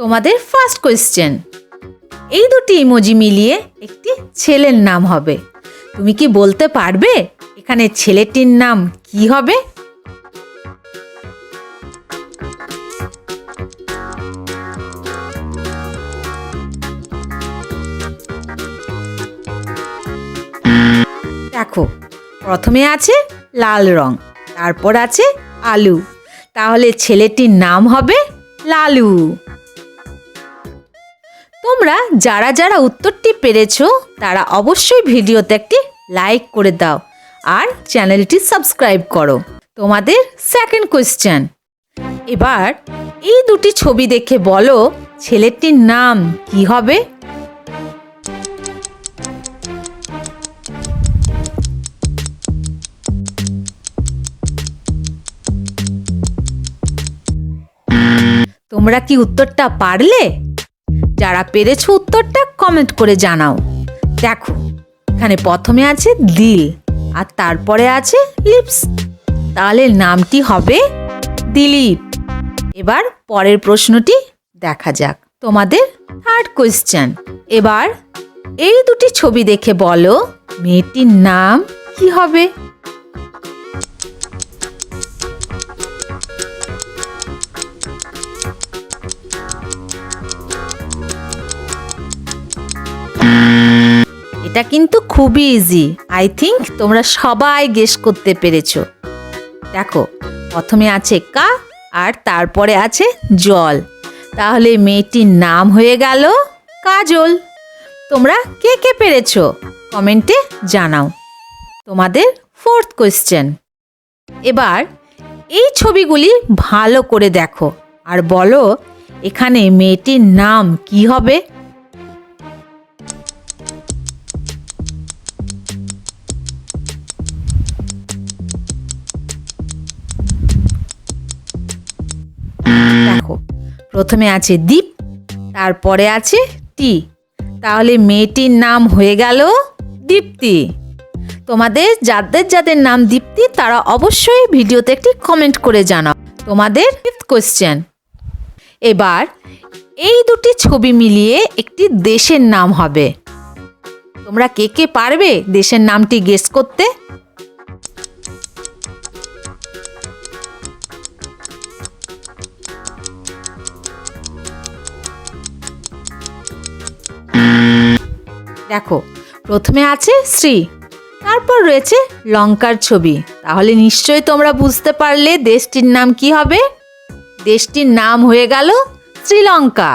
তোমাদের first question, এই দুটি ইমোজি মিলিয়ে একটি ছেলের নাম হবে। তুমি কি বলতে পারবে এখানে ছেলেটির নাম কি হবে? দেখো, প্রথমে আছে লাল রং, তারপর আছে আলু, তাহলে ছেলেটির নাম হবে লালু। তোমরা যারা যারা উত্তরটি পেরেছো তারা অবশ্যই ভিডিওতে একটি লাইক করে দাও আর চ্যানেলটি সাবস্ক্রাইব করো। তোমাদের সেকেন্ড কোয়েশ্চেন, এবার এই দুটি ছবি দেখে বলো ছেলেটির নাম কি হবে? তোমরা কি উত্তরটা পারলে? যারা পেরেছো উত্তরটা কমেন্ট করে জানাও। দেখো, এখানে প্রথমে আছে দিল আর তারপরে আছে লিপস, তাহলে নামটি হবে দিলীপ। এবার পরের প্রশ্নটি দেখা যাক। তোমাদের থার্ড কোয়েশ্চেন, এবার এই দুটি ছবি দেখে বলো মেয়েটির নাম কি হবে? এটা কিন্তু খুবই ইজি। আই থিঙ্ক তোমরা সবাই গেস করতে পেরেছো। দেখো, প্রথমে আছে কা আর তারপরে আছে জল, তাহলে মেয়েটির নাম হয়ে গেল কাজল। তোমরা কে কে পেরেছো কমেন্টে জানাও। তোমাদের ফোর্থ কোয়েশ্চেন, এবার এই ছবিগুলি ভালো করে দেখো আর বলো এখানে মেয়েটির নাম কি হবে? দেখো, প্রথমে আছে দীপ, তারপরে আছে টি, তাহলে মেয়েটির নাম হয়ে গেল দীপ্তি। তোমাদের যাদের যাদের নাম দীপ্তি তারা অবশ্যই ভিডিওতে একটি কমেন্ট করে জানাও। তোমাদের ফিফথ কোয়েশ্চেন, এবার এই দুটি ছবি মিলিয়ে একটি দেশের নাম হবে। তোমরা কে কে পারবে দেশের নামটি গেস করতে? দেখো, প্রথমে আছে শ্রী, তারপর রয়েছে লঙ্কার ছবি, তাহলে নিশ্চয়ই তোমরা বুঝতে পারলে দেশটির নাম কি হবে। দেশটির নাম হয়ে গেল শ্রীলঙ্কা।